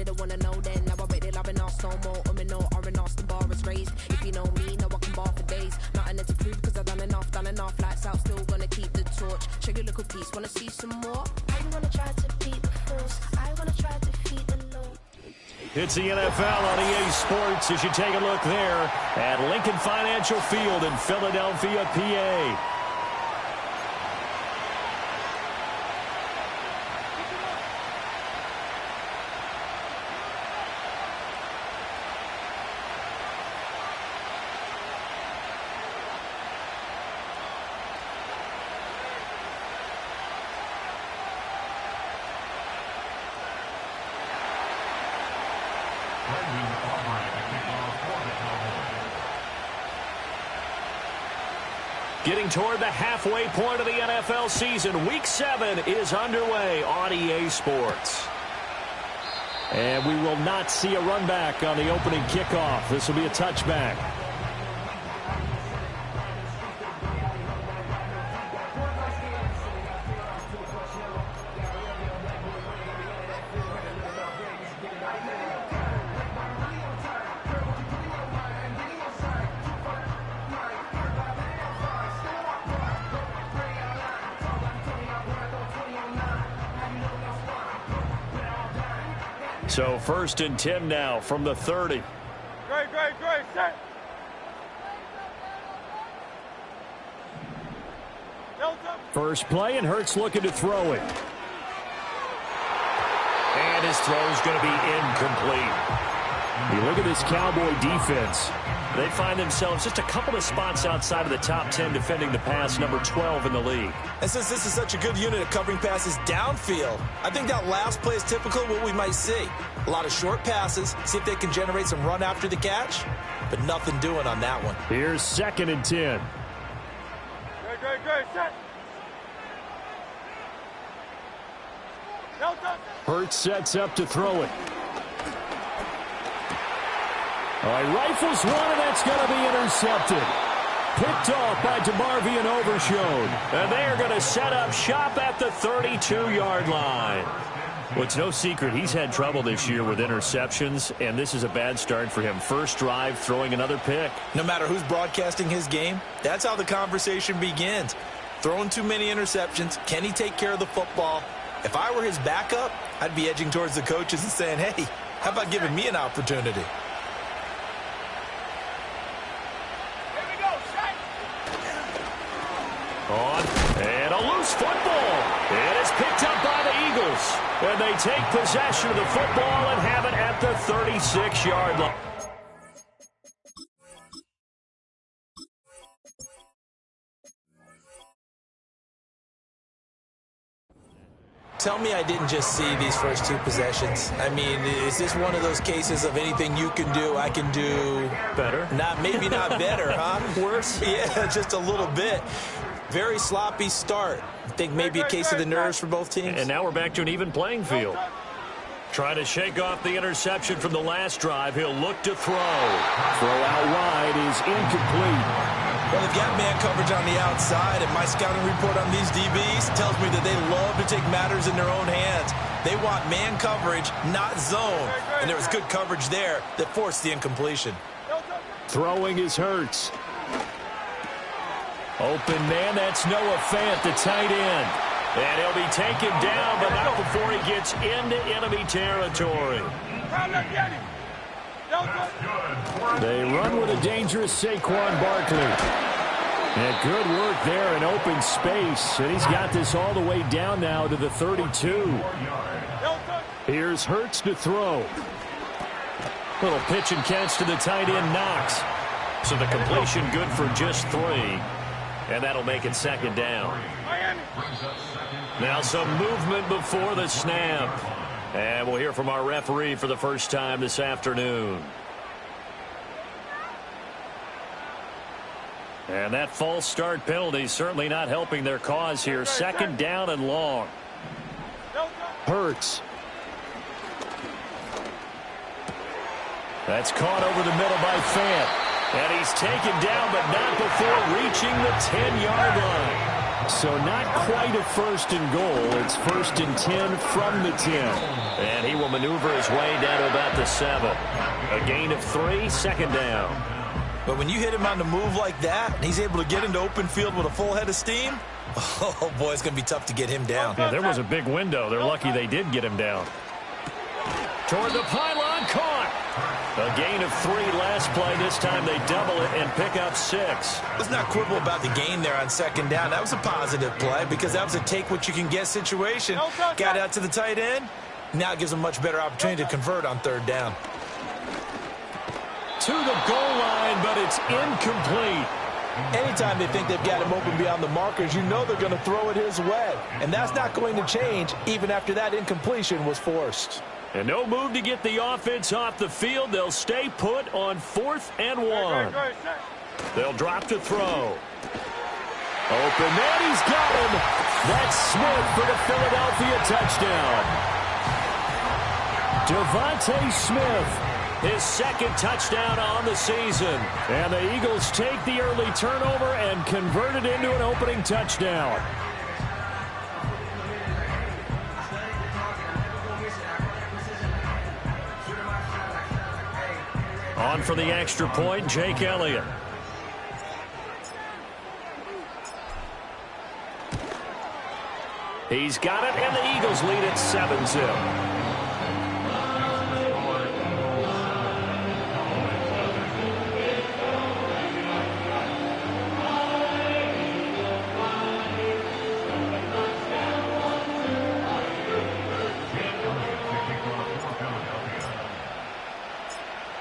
didn't wanna know then. Now I bet they loving us no more. Me no R&R, the bar is raised. If you know me, know I can bar for days. Nothing to prove because I've done enough. Lights out, still gonna keep the torch. Show you a little piece, wanna see some more? I'm gonna try to beat the force. I wanna try to feed the load. It's the NFL on EA Sports as you take a look there at Lincoln Financial Field in Philadelphia, PA. Getting toward the halfway point of the NFL season. Week 7 is underway on EA Sports. And we will not see a run back on the opening kickoff. This will be a touchback. So 1st and 10 now from the 30. Great, set. First play, and Hurts looking to throw it. And his throw's going to be incomplete. You look at this Cowboy defense. They find themselves just a couple of spots outside of the top 10 defending the pass, number 12 in the league. And since this is such a good unit at covering passes downfield, I think that last play is typical of what we might see. A lot of short passes, see if they can generate some run after the catch, but nothing doing on that one. Here's 2nd and 10. Great, set. Hurts sets up to throw it. All right, rifles one, and that's going to be intercepted. Picked off by DeMarvion Overshown. And they are going to set up shop at the 32-yard line. Well, it's no secret he's had trouble this year with interceptions, and this is a bad start for him. First drive, throwing another pick. No matter who's broadcasting his game, that's how the conversation begins. Throwing too many interceptions, can he take care of the football? If I were his backup, I'd be edging towards the coaches and saying, hey, how about giving me an opportunity? On, and a loose football. It is picked up by the Eagles. And they take possession of the football and have it at the 36-yard line. Tell me I didn't just see these first 2 possessions. I mean, is this one of those cases of anything you can do, I can do better? Maybe not better, huh? Worse? Yeah, just a little bit. Very sloppy start. I think maybe a case of the nerves for both teams. And now we're back to an even playing field. Trying to shake off the interception from the last drive. He'll look to throw. Throw out wide is incomplete. Well, they've got man coverage on the outside, and my scouting report on these DBs tells me that they love to take matters in their own hands. They want man coverage, not zone. And there was good coverage there that forced the incompletion. Throwing is Hurts. Open man, that's Noah Fant, the tight end. And he'll be taken down, but not before he gets into enemy territory. They run with a dangerous Saquon Barkley. And good work there in open space. And he's got this all the way down now to the 32. Here's Hurts to throw. Little pitch and catch to the tight end, Knox. So the completion good for just 3. And that'll make it 2nd down. Now some movement before the snap. And we'll hear from our referee for the first time this afternoon. And that false start penalty certainly not helping their cause here. 2nd down and long. Hurts. That's caught over the middle by Fant. And he's taken down, but not before reaching the 10-yard line. So not quite a first and goal. It's first and 10 from the 10. And he will maneuver his way down to about the 7. A gain of 3, second down. But when you hit him on the move like that, and he's able to get into open field with a full head of steam, oh, boy, it's going to be tough to get him down. Yeah, there was a big window. They're lucky they did get him down. Toward the pylon, caught. A gain of 3 last play. This time they double it and pick up 6. Let's not quibble about the gain there on second down. That was a positive play because that was a take-what-you-can-get situation. Got out to the tight end. Now it gives them a much better opportunity to convert on third down. To the goal line, but it's incomplete. Anytime they think they've got him open beyond the markers, you know they're going to throw it his way. And that's not going to change even after that incompletion was forced. And no move to get the offense off the field. They'll stay put on 4th and 1. They'll drop to throw. Open man, he's got him. That's Smith for the Philadelphia touchdown. Devontae Smith, his 2nd touchdown on the season. And the Eagles take the early turnover and convert it into an opening touchdown. On for the extra point, Jake Elliott. He's got it, and the Eagles lead it 7-0.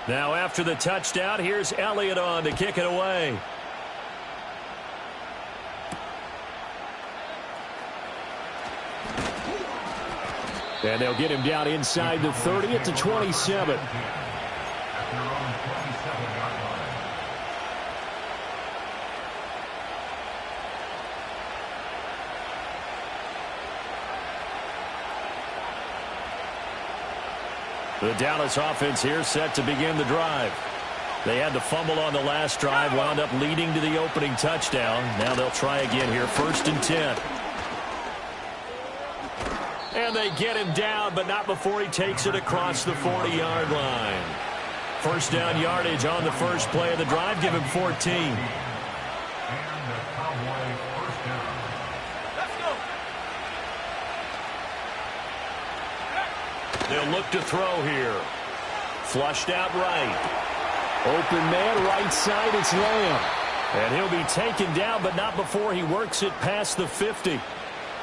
Now after the touchdown, here's Elliott on to kick it away. And they'll get him down inside the 30 at the 27. The Dallas offense here set to begin the drive. They had the fumble on the last drive, wound up leading to the opening touchdown. Now they'll try again here, 1st and 10. And they get him down, but not before he takes it across the 40-yard line. First down yardage on the first play of the drive. Give him 14. They'll look to throw here. Flushed out right. Open man right side, it's Lamb. And he'll be taken down, but not before he works it past the 50.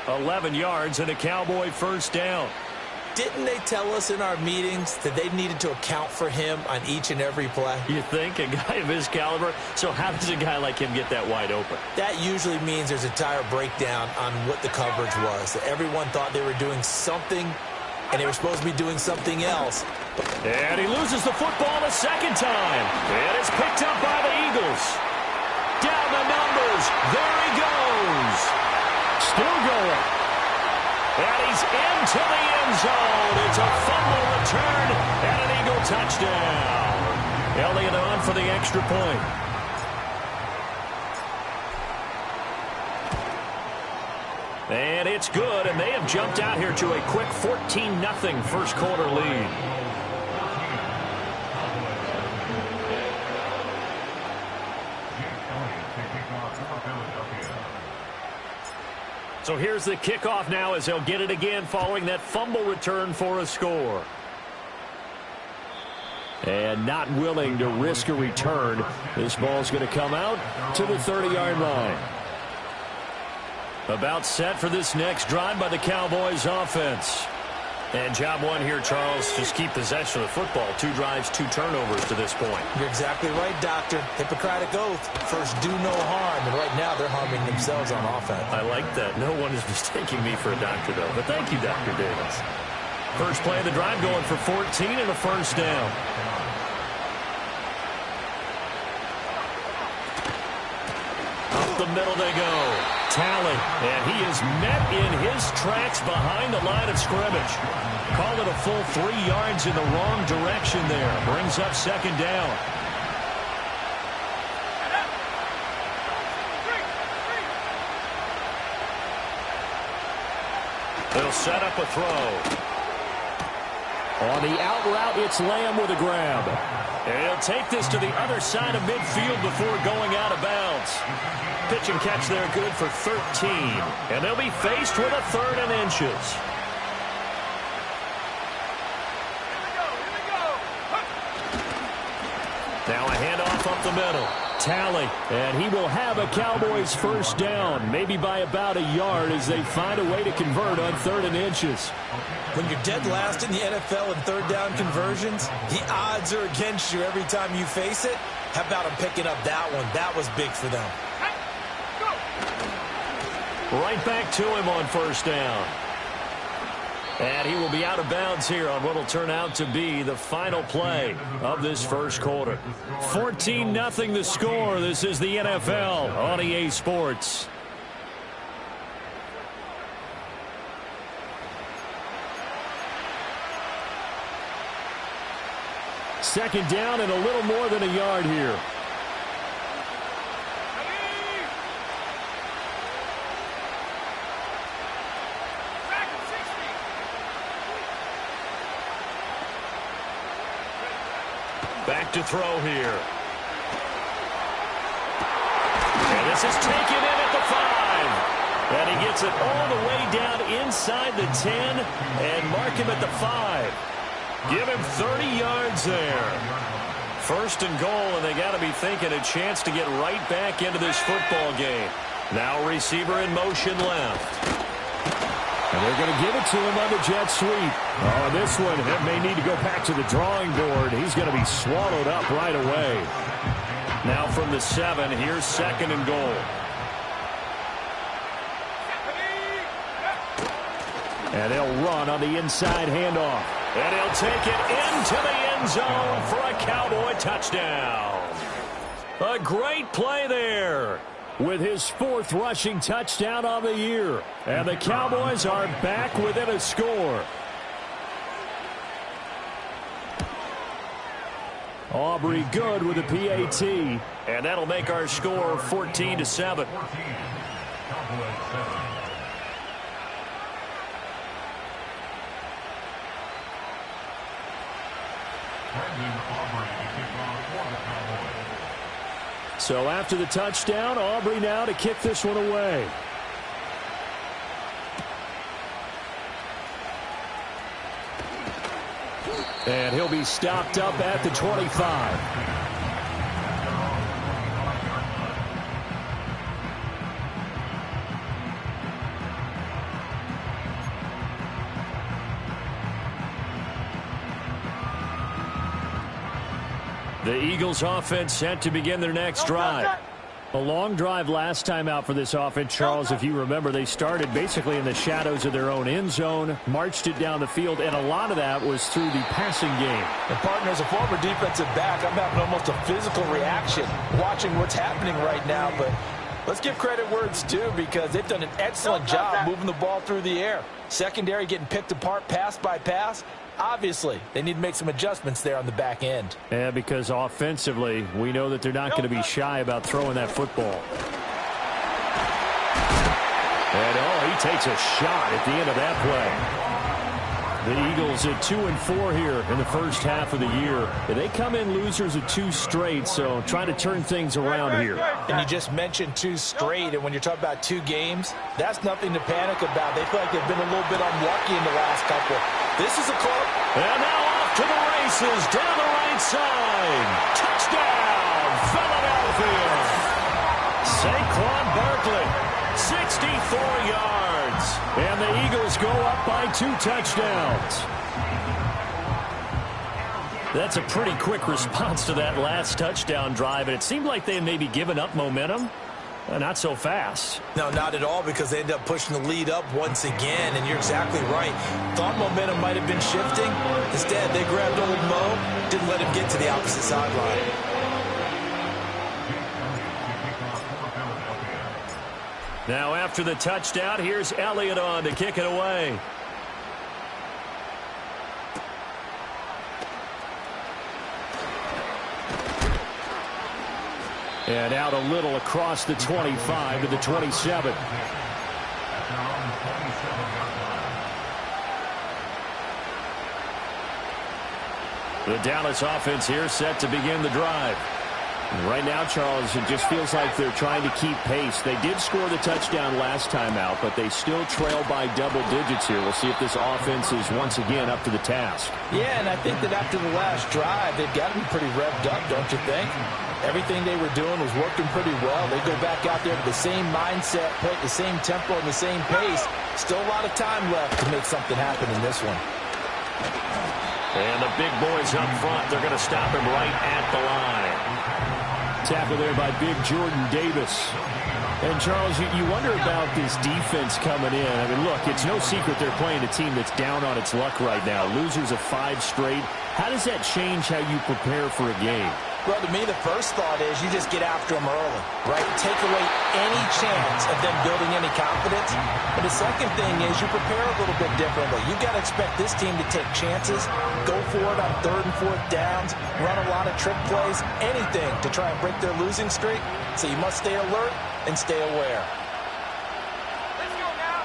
11 yards and a Cowboy first down. Didn't they tell us in our meetings that they needed to account for him on each and every play? You think? A guy of his caliber? So how does a guy like him get that wide open? That usually means there's a entire breakdown on what the coverage was. That everyone thought they were doing something, and they were supposed to be doing something else. And he loses the football a second time. And it's picked up by the Eagles. Down the numbers. There he goes. Still going. And he's into the end zone. It's a fumble return and an Eagle touchdown. Elliott on for the extra point. And it's good, and they have jumped out here to a quick 14-0 first quarter lead. So here's the kickoff now as they'll get it again following that fumble return for a score. And not willing to risk a return. This ball's going to come out to the 30-yard line. About set for this next drive by the Cowboys offense. And job one here, Charles, just keep possession of the football. 2 drives, 2 turnovers to this point. You're exactly right, Doctor. Hippocratic oath. First, do no harm. And right now, they're harming themselves on offense. I like that. No one is mistaking me for a doctor, though. But thank you, Dr. Davis. First play of the drive going for 14 and a first down. Up the middle they go. Talent, and he is met in his tracks behind the line of scrimmage. Call it a full 3 yards in the wrong direction there. Brings up second down. They'll set up a throw. On the out route, it's Lamb with a grab. And he'll take this to the other side of midfield before going out of bounds. Pitch and catch there good for 13. And they'll be faced with a 3rd and inches. Now a handoff up the middle. Tally, and he will have a Cowboys first down, maybe by about a yard as they find a way to convert on 3rd and inches. When you're dead last in the NFL in 3rd down conversions, the odds are against you every time you face it. How about him picking up that one? That was big for them. Right back to him on first down. And he will be out of bounds here on what will turn out to be the final play of this first quarter. 14-0 the score. This is the NFL on EA Sports. Second down and a little more than a yard here. Back to throw here. And this is taken in at the 5. And he gets it all the way down inside the 10 and mark him at the 5. Give him 30 yards there. First and goal, and they got to be thinking a chance to get right back into this football game. Now receiver in motion left. And they're going to give it to him on the jet sweep. Oh, this one may need to go back to the drawing board. He's going to be swallowed up right away. Now from the 7, here's 2nd and goal. And they'll run on the inside handoff. And he'll take it into the end zone for a Cowboy touchdown. A great play there. With his 4th rushing touchdown on the year. And the Cowboys are back within a score. Aubrey good with a PAT. And that'll make our score 14-7. So after the touchdown, Aubrey now to kick this one away. And he'll be stopped up at the 25. The Eagles offense set to begin their next drive. A long drive last time out for this offense, Charles. If you remember, they started basically in the shadows of their own end zone, marched it down the field, and a lot of that was through the passing game. And partner, as a former defensive back, I'm having almost a physical reaction watching what's happening right now. But let's give credit where it's due, because they've done an excellent job moving the ball through the air. Secondary getting picked apart pass by pass. Obviously, they need to make some adjustments there on the back end. Yeah, because offensively, we know that they're not going to be shy about throwing that football. And, he takes a shot at the end of that play. The Eagles at 2-4 here in the first half of the year. They come in losers of 2 straight, so trying to turn things around here. And you just mentioned 2 straight, and when you're talking about 2 games, that's nothing to panic about. They feel like they've been a little bit unlucky in the last couple. This is a close. And now off to the races down the right side. Touchdown, Philadelphia. Saquon Barkley, 64 yards. And the Eagles go up by 2 touchdowns. That's a pretty quick response to that last touchdown drive, and it seemed like they had maybe given up momentum. Not so fast. No, not at all, because they ended up pushing the lead up once again, and you're exactly right. Thought momentum might have been shifting. Instead, they grabbed old Mo, didn't let him get to the opposite sideline. Now after the touchdown, here's Elliott on to kick it away. And out a little across the 25 to the 27. The Dallas offense here set to begin the drive. Right now, Charles, it just feels like they're trying to keep pace. They did score the touchdown last time out, but they still trail by double digits here. We'll see if this offense is once again up to the task. Yeah, and I think that after the last drive, they've got to be pretty revved up, don't you think? Everything they were doing was working pretty well. They go back out there with the same mindset, play at the same tempo and the same pace. Still a lot of time left to make something happen in this one. And the big boys up front, they're going to stop him right at the line. Tackle there by big Jordan Davis. And, Charles, you wonder about this defense coming in. I mean, look, it's no secret they're playing a team that's down on its luck right now. Losers of 5 straight. How does that change how you prepare for a game? Well, to me, the first thought is you just get after them early, right? Take away any chance of them building any confidence. And the second thing is you prepare a little bit differently. You've got to expect this team to take chances, go for it on 3rd and 4th downs, run a lot of trick plays, anything to try and break their losing streak. So you must stay alert and stay aware. Let's go now.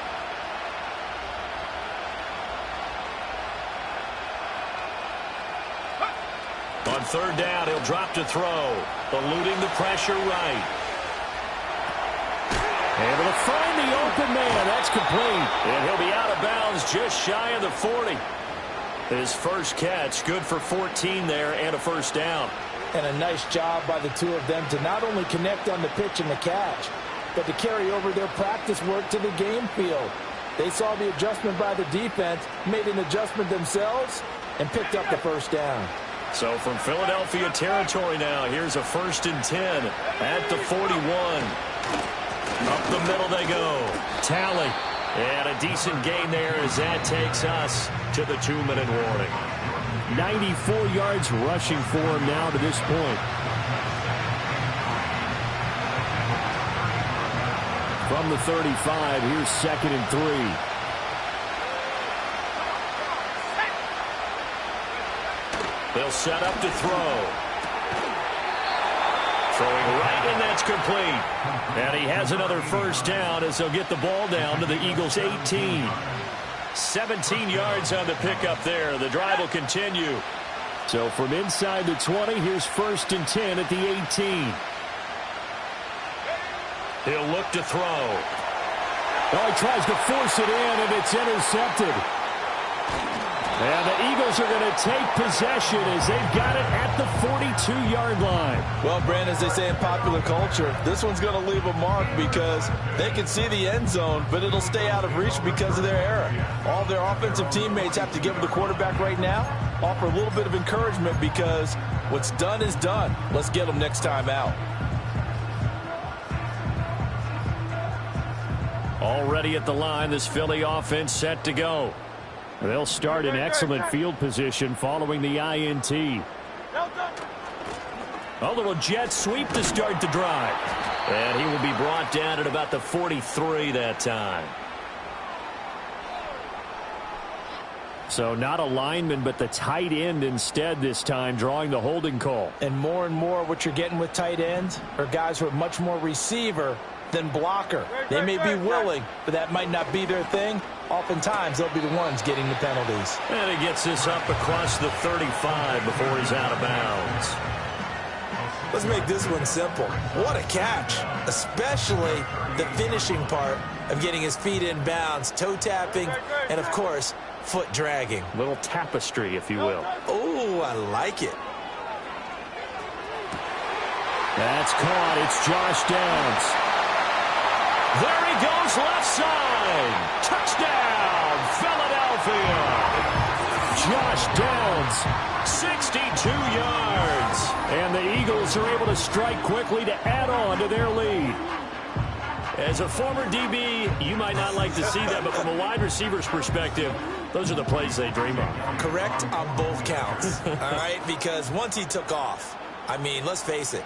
On 3rd down, he'll drop to throw, eluding the pressure right. Able to find the open man. That's complete. And he'll be out of bounds just shy of the 40. His first catch, good for 14 there and a first down. And a nice job by the two of them to not only connect on the pitch and the catch, but to carry over their practice work to the game field. They saw the adjustment by the defense, made an adjustment themselves, and picked up the first down. So from Philadelphia territory now, here's a 1st and 10 at the 41. Up the middle they go. Tally. And a decent gain there as that takes us to the 2-minute warning. 94 yards rushing for him now to this point. From the 35, here's 2nd and 3. They'll set up to throw. Throwing right, and that's complete. And he has another first down as they'll get the ball down to the Eagles' 18. 17 yards on the pickup there. The drive will continue. So from inside the 20, here's 1st and 10 at the 18. He'll look to throw. Oh, he tries to force it in, and it's intercepted. And the Eagles are going to take possession as they've got it at the 42-yard line. Well, Brandon, as they say in popular culture, this one's going to leave a mark because they can see the end zone, but it'll stay out of reach because of their error. All their offensive teammates have to give the quarterback right now, offer a little bit of encouragement because what's done is done. Let's get them next time out. Already at the line, this Philly offense set to go. They'll start in excellent field position following the INT. A little jet sweep to start the drive. And he will be brought down at about the 43 that time. So not a lineman, but the tight end instead this time, drawing the holding call. And more what you're getting with tight ends are guys who are much more receiver than blocker. They may be willing, but that might not be their thing. Oftentimes, they'll be the ones getting the penalties. And he gets this up across the 35 before he's out of bounds. Let's make this one simple. What a catch, especially the finishing part of getting his feet in bounds, toe tapping, and, of course, foot dragging. Little tapestry, if you will. Oh, I like it. That's caught. It's Josh Downs. There he goes, left side. Touchdown, Philadelphia. Josh Downs. 62 yards. And the Eagles are able to strike quickly to add on to their lead. As a former DB, you might not like to see that, but from a wide receiver's perspective, those are the plays they dream of. Correct on both counts, all right? Because once he took off, I mean, let's face it,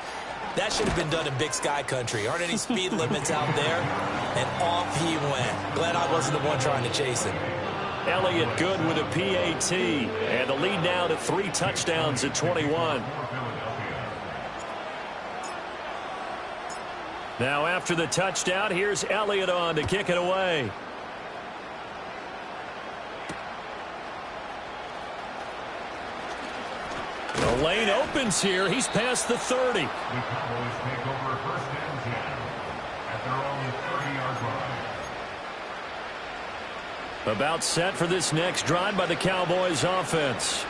that should have been done in Big Sky country. Aren't any speed limits out there? And off he went. Glad I wasn't the one trying to chase him. Elliott good with a PAT. And the lead now to 3 touchdowns at 21. Now after the touchdown, here's Elliott on to kick it away. The lane opens here. He's past the 30. The Cowboys take over first and 10 at their own 30-yard line. About set for this next drive by the Cowboys offense.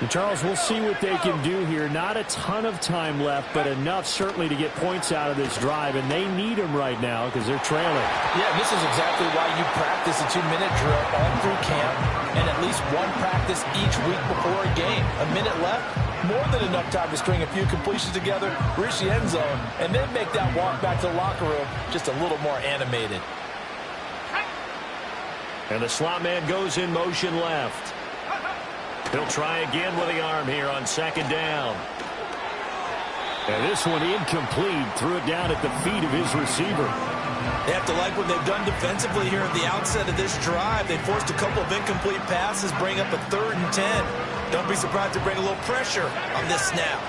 And Charles, we'll see what they can do here. Not a ton of time left, but enough certainly to get points out of this drive, and they need them right now because they're trailing. Yeah, this is exactly why you practice a 2-minute drill all through camp and at least one practice each week before a game. A minute left, more than enough time to string a few completions together, reach the end zone, and then make that walk back to the locker room just a little more animated. And the slot man goes in motion left. He'll try again with the arm here on second down. And this one incomplete. Threw it down at the feet of his receiver. They have to like what they've done defensively here at the outset of this drive. They forced a couple of incomplete passes, bring up a 3rd and 10. Don't be surprised to bring a little pressure on this snap.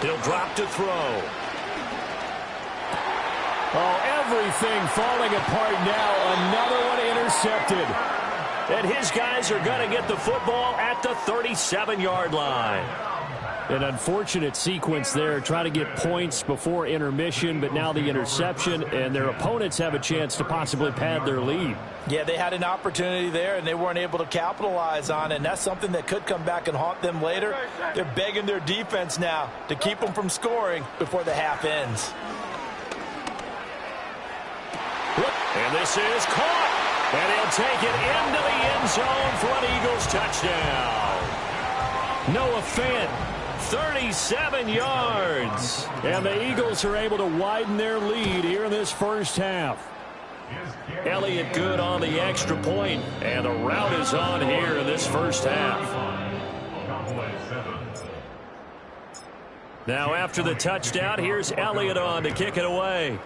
He'll drop to throw. Oh, everything falling apart now. Another one intercepted. And his guys are going to get the football at the 37-yard line. An unfortunate sequence there, trying to get points before intermission, but now the interception, and their opponents have a chance to possibly pad their lead. Yeah, they had an opportunity there, and they weren't able to capitalize on it, and that's something that could come back and haunt them later. They're begging their defense now to keep them from scoring before the half ends. And this is caught. And he'll take it into the end zone for an Eagles touchdown. Noah Fant, 37 yards. And the Eagles are able to widen their lead here in this first half. Elliott good on the extra point. And the route is on here in this first half. Now after the touchdown, here's Elliott on to kick it away.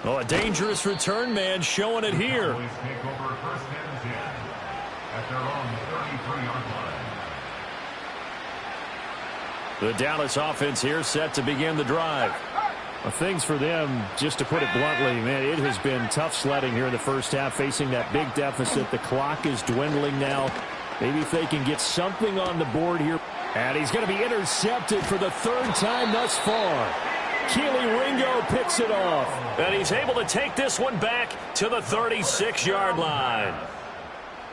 Oh, a dangerous return man showing it here. Take over first and 10 at their own 33-yard line. The Dallas offense here set to begin the drive. Well, things for them, just to put it bluntly, man, it has been tough sledding here in the first half, facing that big deficit. The clock is dwindling now. Maybe if they can get something on the board here. And he's going to be intercepted for the 3rd time thus far. Keely Ringo picks it off. And he's able to take this one back to the 36-yard line.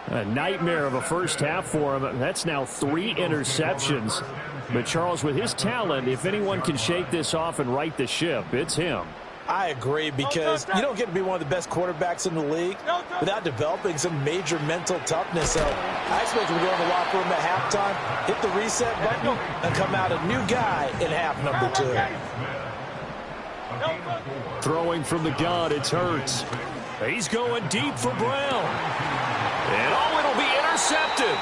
A nightmare of a first half for him. That's now 3 interceptions. But Charles, with his talent, if anyone can shake this off and right the ship, it's him. I agree, because you don't get to be one of the best quarterbacks in the league without developing some major mental toughness. So I expect him to go in the locker room at halftime, hit the reset button, and come out a new guy in half number 2. Throwing from the gun, it's Hurts. He's going deep for Brown. And it'll be intercepted.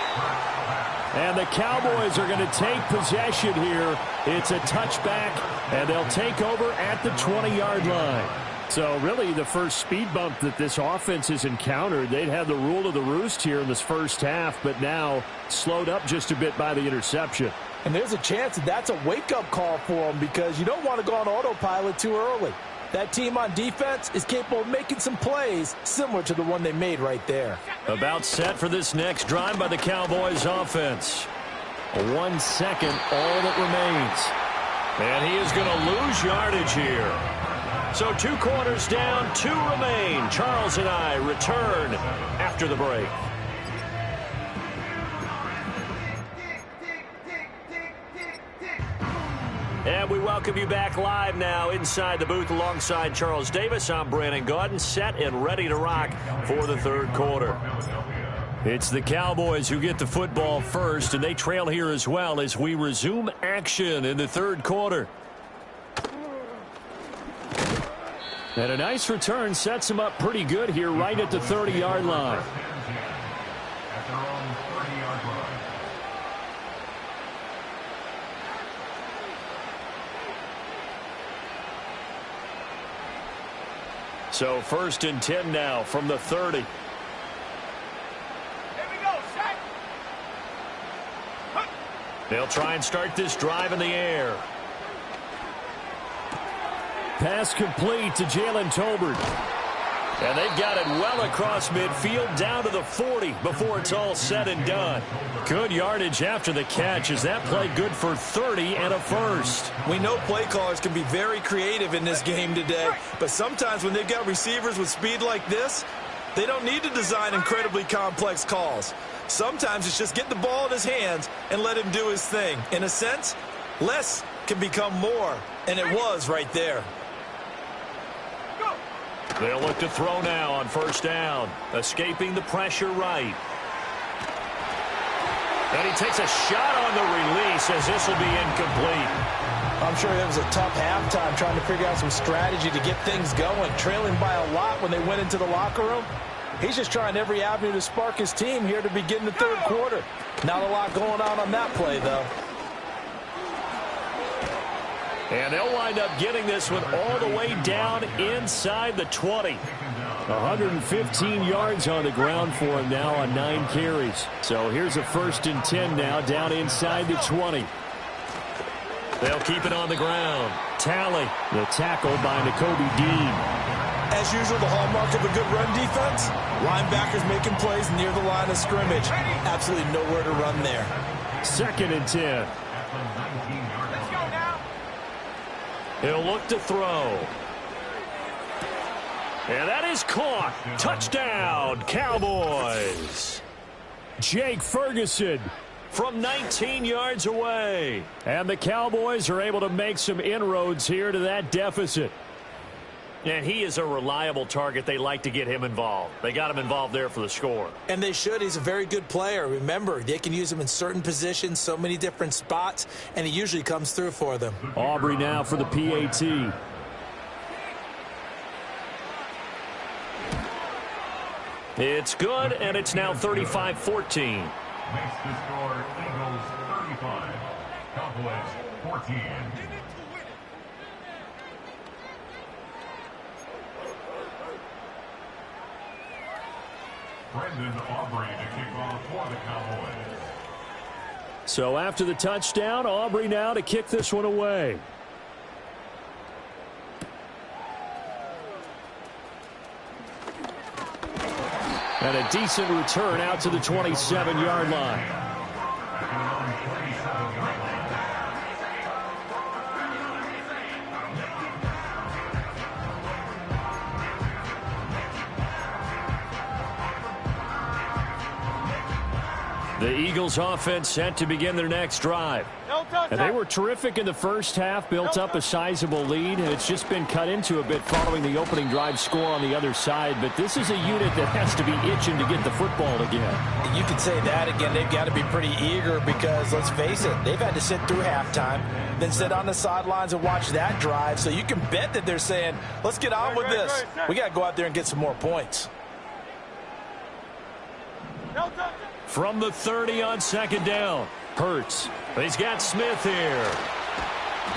And the Cowboys are going to take possession here. It's a touchback, and they'll take over at the 20-yard line. So really the first speed bump that this offense has encountered. They'd had the rule of the roost here in this first half, but now slowed up just a bit by the interception. And there's a chance that's a wake-up call for them, because you don't want to go on autopilot too early. That team on defense is capable of making some plays similar to the one they made right there. About set for this next drive by the Cowboys offense. 1 second, all that remains. And he is going to lose yardage here. So 2 quarters down, 2 remain. Charles and I return after the break. And we welcome you back live now inside the booth alongside Charles Davis. I'm Brandon Gaudin, set and ready to rock for the 3rd quarter. It's the Cowboys who get the football first, and they trail here as well as we resume action in the 3rd quarter. And a nice return sets him up pretty good here right at the 30-yard line. At their own 30-yard line. So 1st and 10 now from the 30. Here we go, set. They'll try and start this drive in the air. Pass complete to Jalen Tolbert. And they've got it well across midfield down to the 40 before it's all said and done. Good yardage after the catch as that play good for 30 and a first. We know play callers can be very creative in this game today, but sometimes when they've got receivers with speed like this, they don't need to design incredibly complex calls. Sometimes it's just get the ball in his hands and let him do his thing. In a sense, less can become more, and it was right there. They'll look to throw now on first down, escaping the pressure right. And he takes a shot on the release as this will be incomplete. I'm sure it was a tough halftime trying to figure out some strategy to get things going, trailing by a lot when they went into the locker room. He's just trying every avenue to spark his team here to begin the third quarter. Not a lot going on that play, though. And they'll wind up getting this one all the way down inside the 20. 115 yards on the ground for him now on 9 carries. So here's a 1st and 10 now down inside the 20. They'll keep it on the ground. Tally, the tackle by Nakobe Dean. As usual, the hallmark of a good run defense, linebackers making plays near the line of scrimmage. Absolutely nowhere to run there. 2nd and 10. He'll look to throw. And that is caught. Touchdown, Cowboys. Jake Ferguson from 19 yards away. And the Cowboys are able to make some inroads here to that deficit. And he is a reliable target. They like to get him involved. They got him involved there for the score. And they should. He's a very good player. Remember, they can use him in certain positions, so many different spots, and he usually comes through for them. Aubrey now for the PAT. It's good, and it's now 35-14. Makes the score Eagles 35, Cowboys 14. Brendan Aubrey to kick off for the Cowboys. So after the touchdown, Aubrey now to kick this one away. And a decent return out to the 27-yard line. The Eagles offense set to begin their next drive. And they were terrific in the first half, built up a sizable lead, and it's just been cut into a bit following the opening drive score on the other side. But this is a unit that has to be itching to get the football again. You could say that again. They've got to be pretty eager because, let's face it, they've had to sit through halftime, then sit on the sidelines and watch that drive. So you can bet that they're saying, let's get on with this. We got to go out there and get some more points. From the 30 on 2nd down, Hurts. He's got Smith here.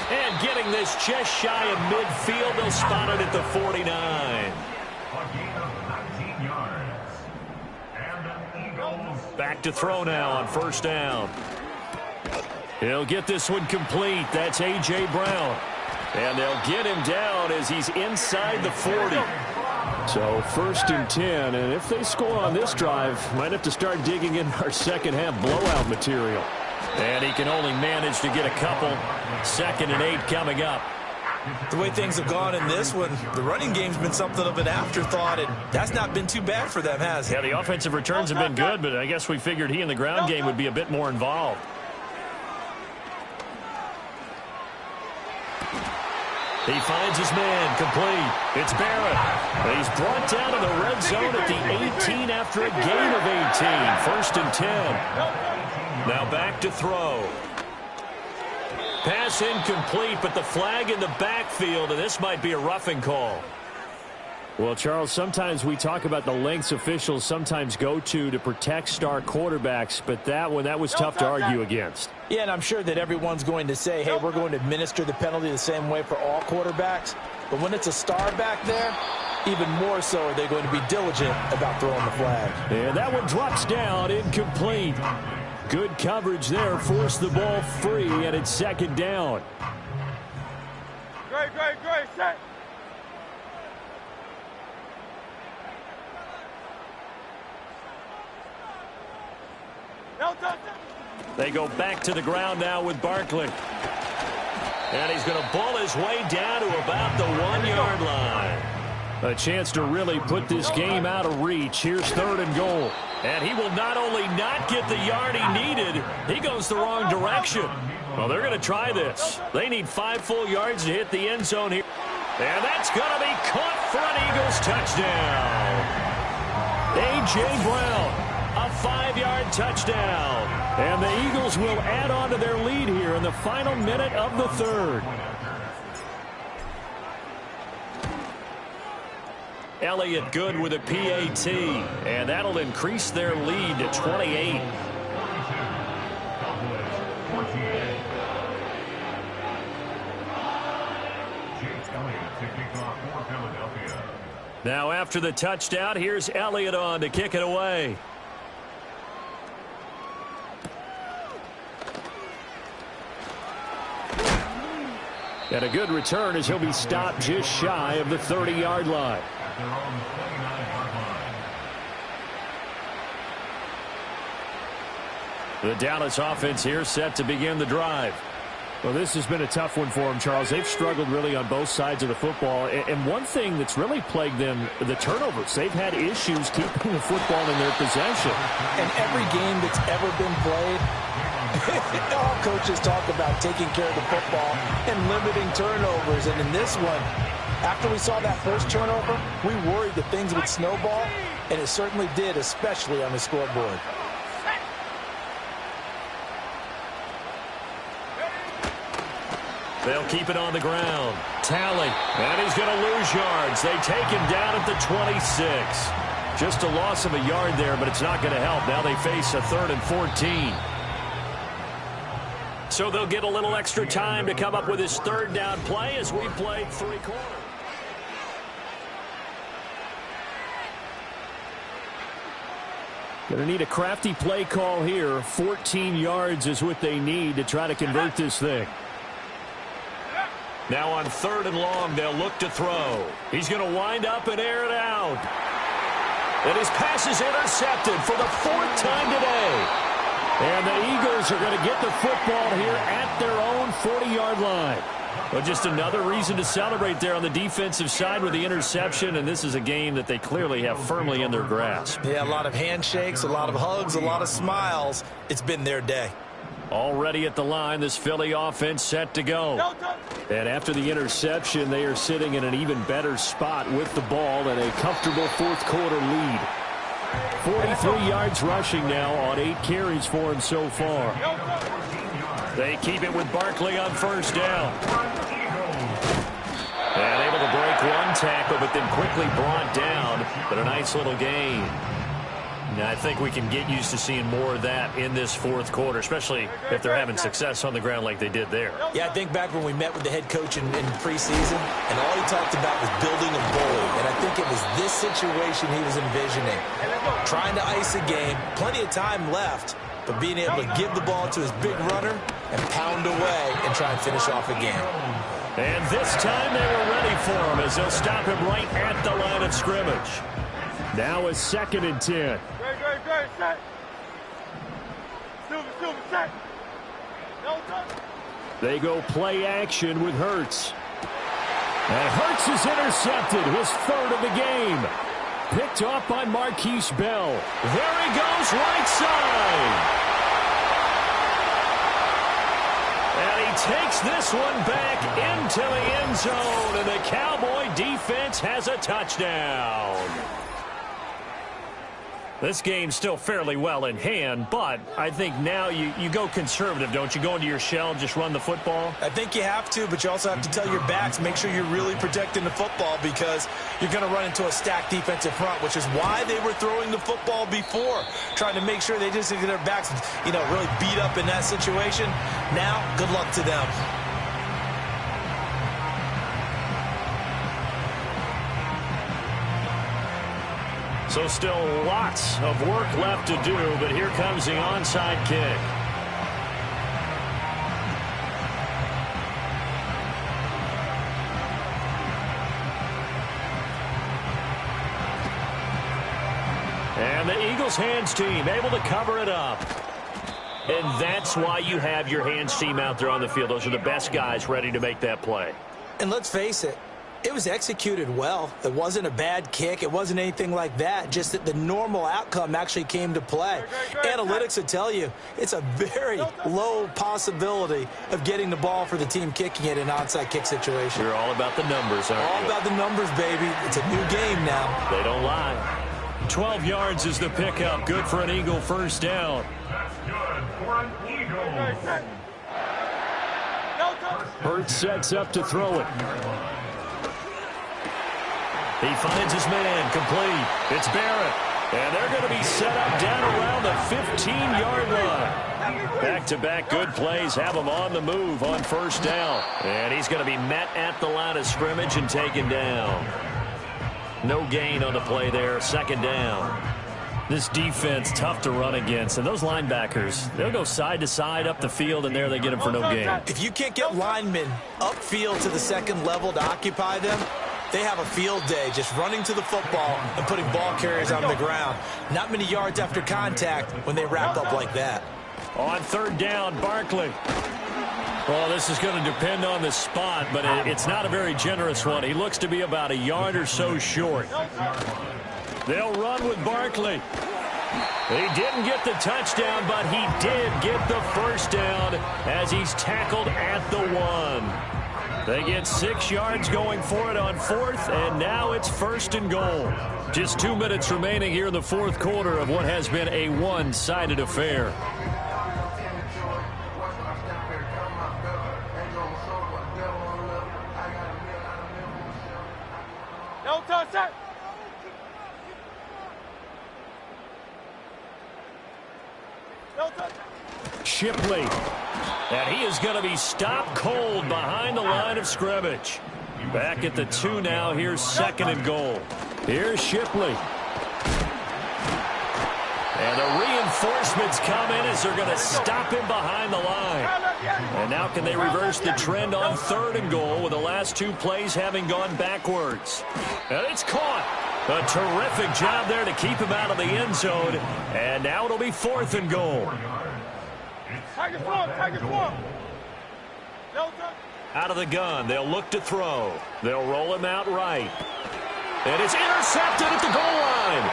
And getting this just shy of midfield, they'll spot it at the 49. A gain of 19 yards. And an Eagles. Back to throw now on first down. He'll get this one complete. That's A.J. Brown. And they'll get him down as he's inside the 40. So 1st and 10, and if they score on this drive, might have to start digging in our second half blowout material. And he can only manage to get a couple. 2nd and 8 coming up. The way things have gone in this one, the running game's been something of an afterthought, and that's not been too bad for them, has it? Yeah, the offensive returns have been good, but I guess we figured he in the ground game would be a bit more involved. He finds his man complete. It's Barrett. He's brought down in the red zone at the 18 after a gain of 18. 1st and 10. Now back to throw. Pass incomplete, but the flag in the backfield, and this might be a roughing call. Well, Charles, sometimes we talk about the lengths officials sometimes go to protect star quarterbacks, but that was tough to argue against. Yeah, and I'm sure that everyone's going to say, hey, we're going to administer the penalty the same way for all quarterbacks. But when it's a star back there, even more so are they going to be diligent about throwing the flag. And that one drops down, incomplete. Good coverage there, forced the ball free, and it's 2nd down. Great, set. They go back to the ground now with Barkley. And he's going to ball his way down to about the 1-yard line. A chance to really put this game out of reach. Here's 3rd and goal. And he will not only not get the yard he needed, he goes the wrong direction. Well, they're going to try this. They need 5 full yards to hit the end zone here. And that's going to be caught for an Eagles touchdown. A.J. Brown, a 5-yard touchdown. And the Eagles will add on to their lead here in the final minute of the 3rd. Elliott good with a PAT, and that'll increase their lead to 28. Now after the touchdown, here's Elliott on to kick it away. And a good return as he'll be stopped just shy of the 30-yard line. The Dallas offense here set to begin the drive. Well, this has been a tough one for them, Charles. They've struggled really on both sides of the football. And one thing that's really plagued them, the turnovers. They've had issues keeping the football in their possession. And every game that's ever been played, all coaches talk about taking care of the football and limiting turnovers. And in this one, after we saw that first turnover, we worried that things would snowball, and it certainly did, especially on the scoreboard. They'll keep it on the ground. Tally. And he's going to lose yards. They take him down at the 26. Just a loss of a yard there, but it's not going to help. Now they face a 3rd and 14. So they'll get a little extra time to come up with his 3rd down play as we play 3 quarters. Going to need a crafty play call here. 14 yards is what they need to try to convert this thing. Now on 3rd and long, they'll look to throw. He's going to wind up and air it out. And his pass is intercepted for the 4th time today. And the Eagles are going to get the football here at their own 40-yard line. Well, just another reason to celebrate there on the defensive side with the interception, and this is a game that they clearly have firmly in their grasp. Yeah, a lot of handshakes, a lot of hugs, a lot of smiles. It's been their day. Already at the line, this Philly offense set to go. And after the interception, they are sitting in an even better spot with the ball and a comfortable 4th quarter lead. 43 yards rushing now on 8 carries for him so far. They keep it with Barkley on 1st down. And able to break one tackle, but then quickly brought down. But a nice little gain. Now, I think we can get used to seeing more of that in this 4th quarter, especially if they're having success on the ground like they did there. Yeah, I think back when we met with the head coach in preseason, and all he talked about was building a bully. And I think it was this situation he was envisioning. Trying to ice a game, plenty of time left, but being able to give the ball to his big runner and pound away and try and finish off a game. And this time they were ready for him as they'll stop him right at the line of scrimmage. Now a 2nd and 10. They go play action with Hurts. And Hurts is intercepted, his 3rd of the game. Picked off by Marquise Bell. There he goes, right side. And he takes this one back into the end zone, and the Cowboy defense has a touchdown. This game's still fairly well in hand, but I think now you go conservative, don't you? Go into your shell and just run the football? I think you have to, but you also have to tell your backs, make sure you're really protecting the football because you're going to run into a stacked defensive front, which is why they were throwing the football before, trying to make sure they just get their backs, really beat up in that situation. Now, good luck to them. So still lots of work left to do, but here comes the onside kick. And the Eagles hands team able to cover it up. And that's why you have your hands team out there on the field. Those are the best guys ready to make that play. And let's face it, it was executed well. It wasn't a bad kick. It wasn't anything like that. Just that the normal outcome actually came to play. Analytics will tell you it's a very low possibility of getting the ball for the team kicking it in an onside kick situation. You're all about the numbers, aren't you? All about the numbers, baby. It's a new game now. They don't lie. 12 yards is the pickup. Good for an Eagle first down. That's good for an Eagle. Hurts sets up to throw it. He finds his man, complete. It's Barrett. And they're going to be set up down around the 15-yard line. Back-to-back good plays have him on the move on first down. And he's going to be met at the line of scrimmage and taken down. No gain on the play there, second down. This defense, tough to run against. And those linebackers, they'll go side to side up the field, and there they get them for no gain. If you can't get linemen upfield to the second level to occupy them, they have a field day just running to the football and putting ball carriers on the ground. Not many yards after contact when they wrap up like that. On third down, Barkley. Well, this is going to depend on the spot, but it's not a very generous one. He looks to be about a yard or so short. They'll run with Barkley. He didn't get the touchdown, but he did get the first down as he's tackled at the 1. They get 6 yards going for it on fourth, and now it's first and goal. Just 2 minutes remaining here in the fourth quarter of what has been a one-sided affair. No touch that. No touch. Shipley. And he is going to be stopped cold behind the line of scrimmage. Back at the 2 now. Here's second and goal. Here's Shipley. And the reinforcements come in as they're going to stop him behind the line. And now can they reverse the trend on third and goal with the last 2 plays having gone backwards? And it's caught. A terrific job there to keep him out of the end zone. And now it'll be fourth and goal. Out of the gun, they'll look to throw. They'll roll him out right. And it's intercepted at the goal line.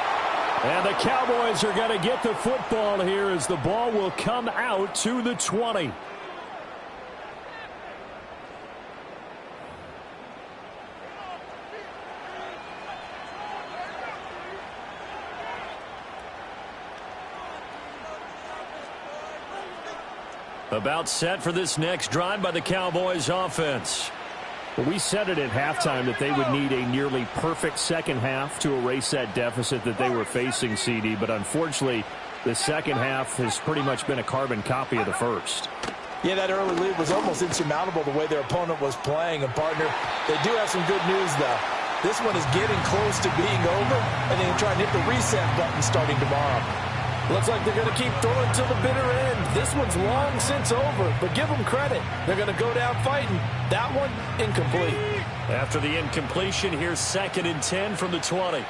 And the Cowboys are going to get the football here as the ball will come out to the 20. About set for this next drive by the Cowboys offense. Well, we said it at halftime that they would need a nearly perfect second half to erase that deficit that they were facing, CD. But unfortunately, the second half has pretty much been a carbon copy of the first. Yeah, that early lead was almost insurmountable the way their opponent was playing. And, partner, they do have some good news, though. This one is getting close to being over, and they can try and hit the reset button starting tomorrow. Looks like they're going to keep throwing till the bitter end. This one's long since over, but give them credit. They're going to go down fighting. That one, incomplete. After the incompletion, here's second and 10 from the 20.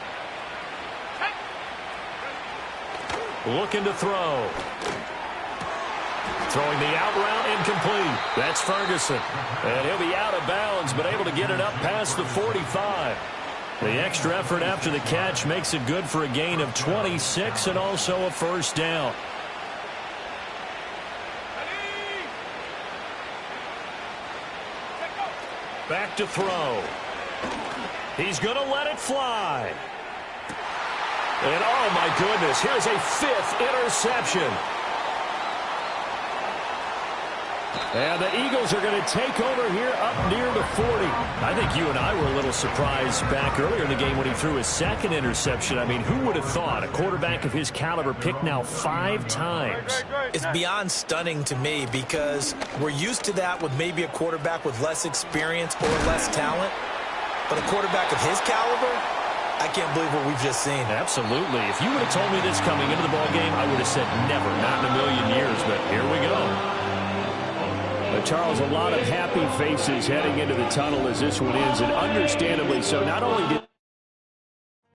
Looking to throw. Throwing the out route, incomplete. That's Ferguson. And he'll be out of bounds, but able to get it up past the 45. The extra effort after the catch makes it good for a gain of 26 and also a first down. Back to throw. He's going to let it fly. And oh my goodness, here's a 5th interception. And the Eagles are going to take over here up near the 40. I think you and I were a little surprised back earlier in the game when he threw his second interception. I mean, who would have thought a quarterback of his caliber picked now 5 times? It's beyond stunning to me because we're used to that with maybe a quarterback with less experience or less talent. But a quarterback of his caliber, I can't believe what we've just seen. Absolutely. If you would have told me this coming into the ballgame, I would have said never, not in a million years. But here we go. Charles, a lot of happy faces heading into the tunnel as this one ends, and understandably so. Not only did